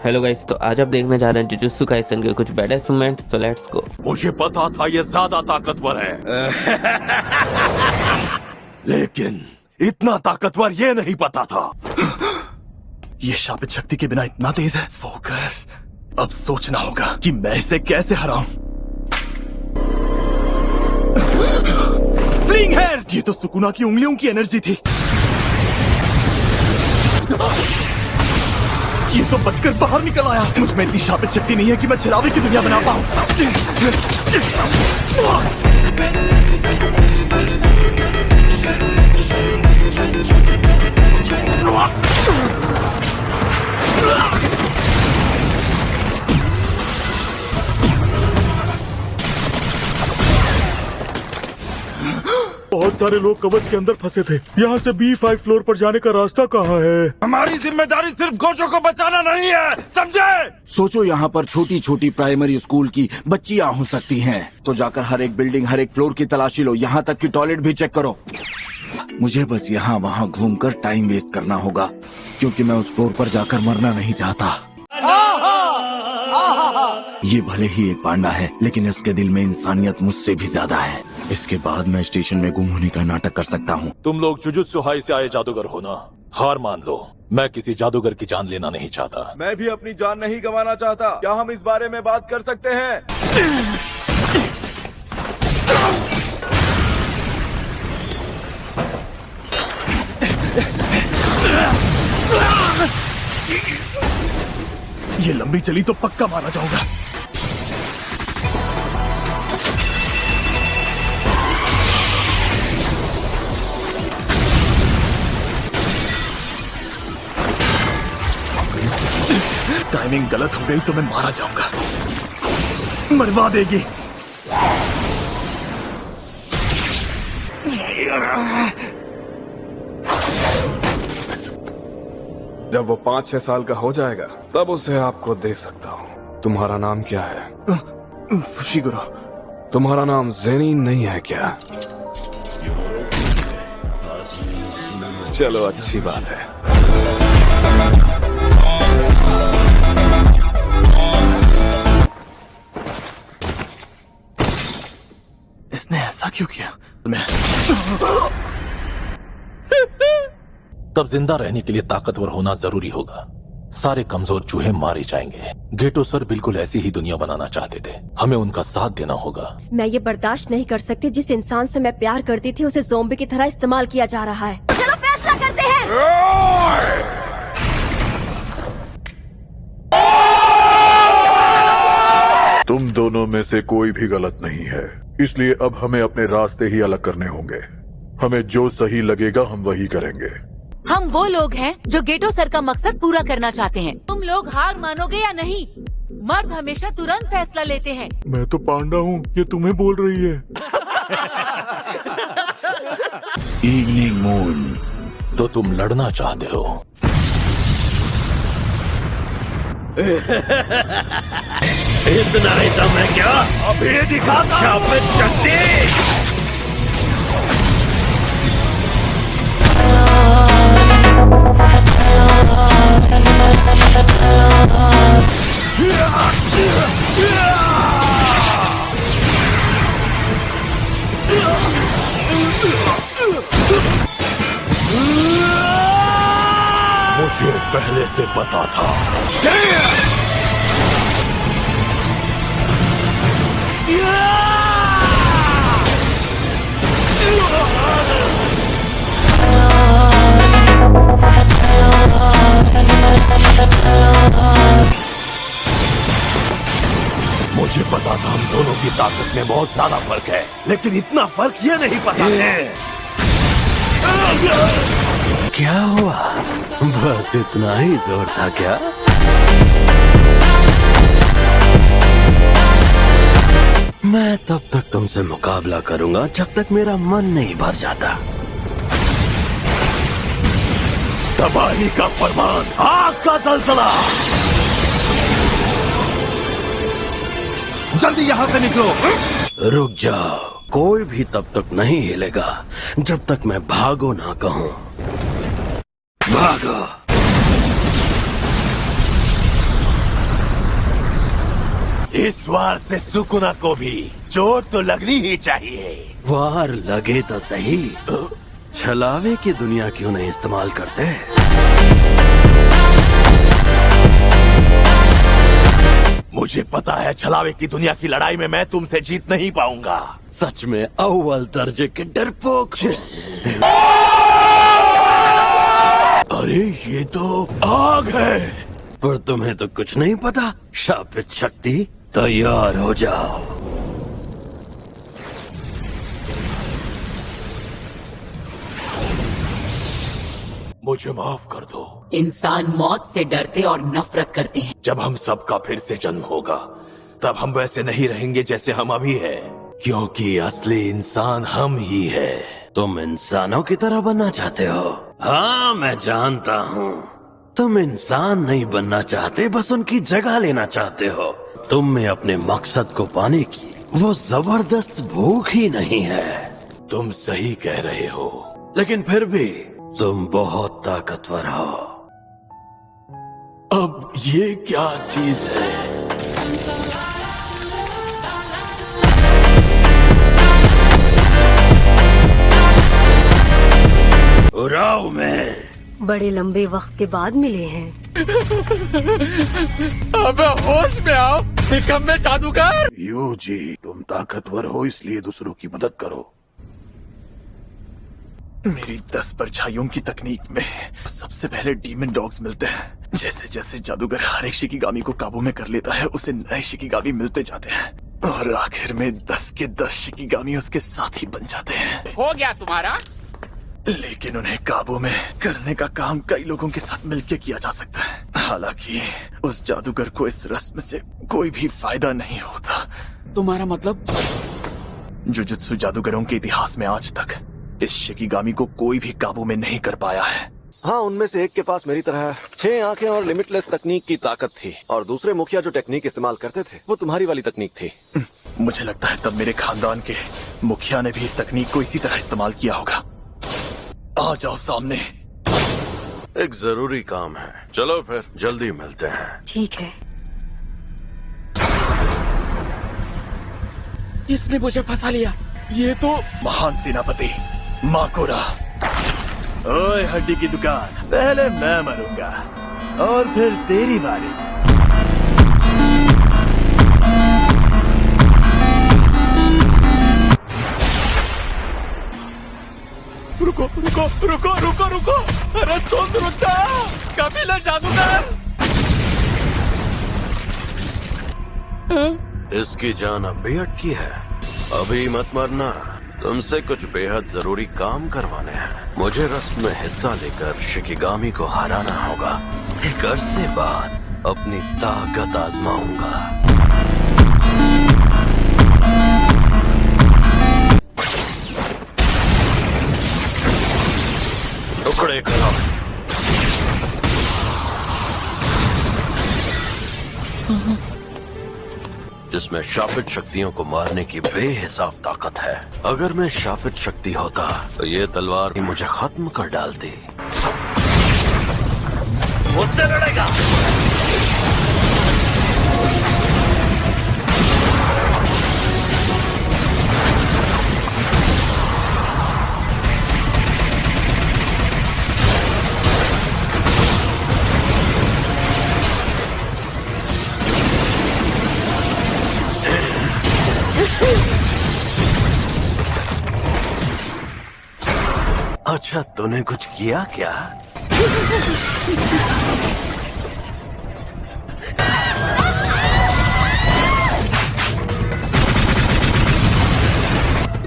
Hello guys, तो आज आप देखने जा रहे हैं जुजुत्सु काइसन के कुछ बैडेस्ट मोमेंट्स। तो लेट्स गो। मुझे पता था ये ज्यादा ताकतवर है लेकिन इतना ताकतवर ये नहीं पता था। ये शापित शक्ति के बिना इतना तेज है। फोकस। अब सोचना होगा कि मैं इसे कैसे हराऊं। Fling hairs! ये तो सुकुना की उंगलियों की एनर्जी थी। ये तो बचकर बाहर निकल आया। मुझ में इतनी शापित शक्ति नहीं है कि मैं चिरावे की दुनिया बना पाऊं। बहुत सारे लोग कवच के अंदर फंसे थे। यहाँ से B5 फ्लोर पर जाने का रास्ता कहाँ है? हमारी जिम्मेदारी सिर्फ गोचो को बचाना नहीं है, समझे? सोचो यहाँ पर छोटी छोटी प्राइमरी स्कूल की बच्चियाँ हो सकती हैं। तो जाकर हर एक बिल्डिंग, हर एक फ्लोर की तलाशी लो, यहाँ तक कि टॉयलेट भी चेक करो। मुझे बस यहाँ वहाँ घूमकर टाइम वेस्ट करना होगा, क्योंकि मैं उस फ्लोर पर जाकर मरना नहीं चाहता। ये भले ही एक पांडा है, लेकिन इसके दिल में इंसानियत मुझसे भी ज्यादा है। इसके बाद मैं स्टेशन में गुम होने का नाटक कर सकता हूँ। तुम लोग जुजुत्सु हाई से आए जादूगर हो ना? हार मान लो, मैं किसी जादूगर की जान लेना नहीं चाहता। मैं भी अपनी जान नहीं गंवाना चाहता। क्या हम इस बारे में बात कर सकते हैं? ये लंबी चली तो पक्का मारा जाऊंगा। टाइमिंग गलत हो गई तो मैं मारा जाऊंगा। मरवा देगी। जब वो 5-6 साल का हो जाएगा तब उसे आपको दे सकता हूँ। तुम्हारा नाम क्या है? फुशिगुरो। तुम्हारा नाम ज़ेनिन नहीं है क्या? चलो अच्छी बात है। इसने ऐसा क्यों किया? मैं तब जिंदा रहने के लिए ताकतवर होना जरूरी होगा। सारे कमजोर चूहे मारे जाएंगे। गेटो सर बिल्कुल ऐसी ही दुनिया बनाना चाहते थे। हमें उनका साथ देना होगा। मैं ये बर्दाश्त नहीं कर सकती, जिस इंसान से मैं प्यार करती थी उसे ज़ोंबी की तरह इस्तेमाल किया जा रहा है। चलो फैसला करते हैं। तुम दोनों में से कोई भी गलत नहीं है, इसलिए अब हमें अपने रास्ते ही अलग करने होंगे। हमें जो सही लगेगा हम वही करेंगे। हम वो लोग हैं जो गेटो सर का मकसद पूरा करना चाहते हैं। तुम लोग हार मानोगे या नहीं? मर्द हमेशा तुरंत फैसला लेते हैं। मैं तो पांडा हूँ, ये तुम्हें बोल रही है। Evening moon. तो तुम लड़ना चाहते हो? इतना ही दम है क्या? अभी दिखाता शापित शक्ति। मुझे पहले से पता था। मुझे पता था हम दोनों की ताकत में बहुत ज्यादा फर्क है, लेकिन इतना फर्क ये नहीं पता है। क्या हुआ? बस इतना ही जोर था क्या? मैं तब तक तुमसे मुकाबला करूंगा जब तक मेरा मन नहीं भर जाता। तबाही का फरमान, आग का ज़लज़ला। जल्दी यहाँ से निकलो। रुक जाओ, कोई भी तब तक नहीं हिलेगा जब तक मैं भागो ना कहूँ। भागो। इस वार से सुकुना को भी चोट तो लगनी ही चाहिए। वार लगे तो सही। छलावे की दुनिया क्यों नहीं इस्तेमाल करते? मुझे पता है छलावे की दुनिया की लड़ाई में मैं तुमसे जीत नहीं पाऊंगा। सच में अव्वल दर्जे के डरपोक हो। अरे ये तो आग है। पर तुम्हें तो कुछ नहीं पता। शापित शक्ति तैयार हो जाओ। मुझे माफ कर दो। इंसान मौत से डरते और नफरत करते हैं। जब हम सबका फिर से जन्म होगा तब हम वैसे नहीं रहेंगे जैसे हम अभी है, क्योंकि असली इंसान हम ही है। तुम इंसानों की तरह बनना चाहते हो? हाँ मैं जानता हूँ। तुम इंसान नहीं बनना चाहते, बस उनकी जगह लेना चाहते हो। तुम में अपने मकसद को पाने की वो जबरदस्त भूख ही नहीं है। तुम सही कह रहे हो, लेकिन फिर भी तुम बहुत ताकतवर हो। अब ये क्या चीज है? उराव में बड़े लंबे वक्त के बाद मिले हैं। अबे होश में आओ, निकम्मे जादूगर। यू जी, तुम ताकतवर हो इसलिए दूसरों की मदद करो। मेरी 10 परछाइयों की तकनीक में सबसे पहले डीमन डॉग्स मिलते हैं। जैसे जैसे जादूगर हर एक शिकिगामी को काबू में कर लेता है, उसे नए शिकिगामी मिलते जाते हैं और आखिर में 10 के 10 शिकिगामी उसके साथ ही बन जाते हैं। हो गया तुम्हारा? लेकिन उन्हें काबू में करने का काम कई लोगों के साथ मिलकर किया जा सकता है। हालांकि उस जादूगर को इस रस्म से कोई भी फायदा नहीं होता। तुम्हारा मतलब? जुजुत्सु जादूगरों के इतिहास में आज तक इस शिकिगामी को कोई भी काबू में नहीं कर पाया है। हाँ, उनमें से एक के पास मेरी तरह 6 आंखें और लिमिटलेस तकनीक की ताकत थी, और दूसरे मुखिया जो टेक्निक इस्तेमाल करते थे वो तुम्हारी वाली तकनीक थी। मुझे लगता है तब मेरे खानदान के मुखिया ने भी इस तकनीक को इसी तरह इस्तेमाल किया होगा। आ जाओ सामने। एक जरूरी काम है। चलो फिर जल्दी मिलते हैं। ठीक है। इसने मुझे फंसा लिया। ये तो महान सेनापति माकोरा। ओए हड्डी की दुकान, पहले मैं मरूंगा और फिर तेरी बारी। रुको रुको रुको रुको रुको, अरे सुन, रुक जाओ कबीला जादूगर। इसकी जान अब भी अटकी है। अभी मत मरना। तुमसे कुछ बेहद जरूरी काम करवाने हैं। मुझे रस्म में हिस्सा लेकर शिकिगामी को हराना होगा। एक अरसे बाद अपनी ताकत आजमाऊंगा। टुकड़े करो। जिसमें शापित शक्तियों को मारने की बेहिसाब ताकत है। अगर मैं शापित शक्ति होता तो ये तलवार ही मुझे खत्म कर डालती। मुझसे लड़ेगा? अच्छा, तूने कुछ किया क्या?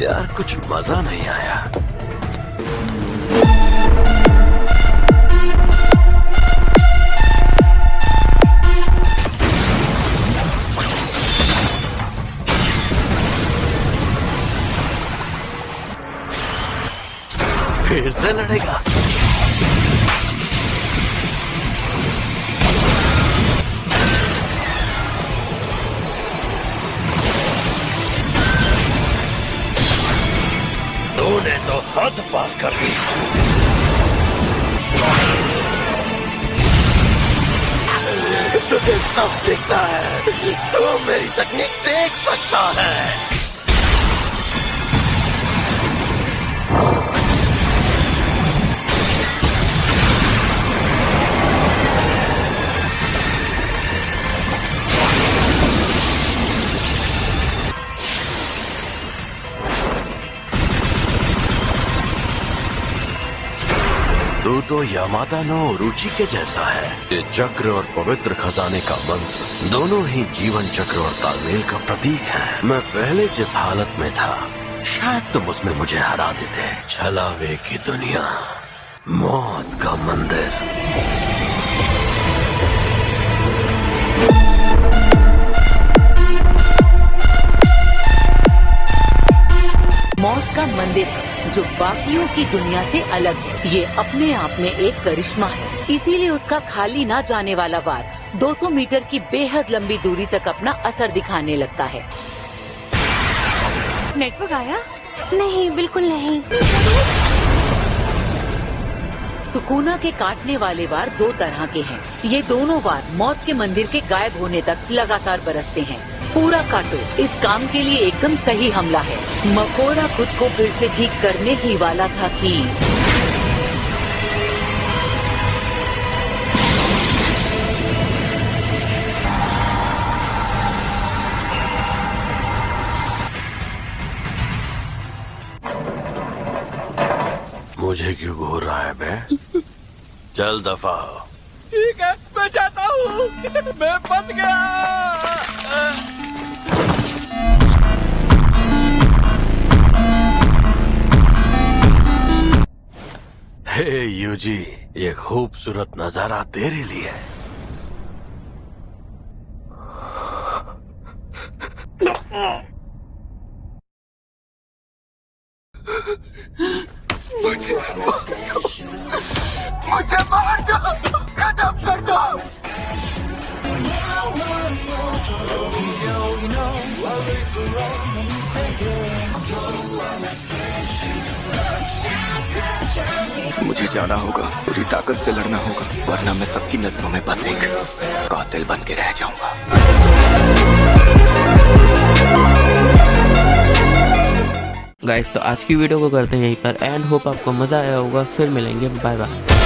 यार कुछ मजा नहीं आया। फिर से लड़ेगा? तूने तो हद पार कर दी। तुझे सब दिखता है, तू मेरी तकनीक देख सकता है। तू तो यामाता नो ओरोची के जैसा है। ये चक्र और पवित्र खजाने का मंत्र दोनों ही जीवन चक्र और तालमेल का प्रतीक है। मैं पहले जिस हालत में था, शायद तुम उसमें मुझे हरा देते। छलावे की दुनिया, मौत का मंदिर। मौत का मंदिर है जो बाकियों की दुनिया से अलग है। ये अपने आप में एक करिश्मा है, इसीलिए उसका खाली ना जाने वाला वार 200 मीटर की बेहद लंबी दूरी तक अपना असर दिखाने लगता है। नेटवर्क आया? नहीं, बिल्कुल नहीं। सुकूना के काटने वाले वार 2 तरह के हैं। ये दोनों वार मौत के मंदिर के गायब होने तक लगातार बरसते हैं। पूरा काटो इस काम के लिए एकदम सही हमला है। मकोड़ा खुद को फिर से ठीक करने ही वाला था कि मुझे क्यों घूर रहा है बे? चल दफा हो। ठीक है, मैं जाता हूँ। मैं बच गया। हे यूजी, ये खूबसूरत नजारा तेरे लिए है। मुझे मार दो, खत्म कर दो। मुझे जाना होगा, पूरी ताकत से लड़ना होगा, वरना मैं सबकी नजरों में बस एक कातिल बन के रह जाऊंगा। गाइस तो आज की वीडियो को करते हैं यहीं पर एंड। होप आपको मजा आया होगा। फिर मिलेंगे, बाय बाय।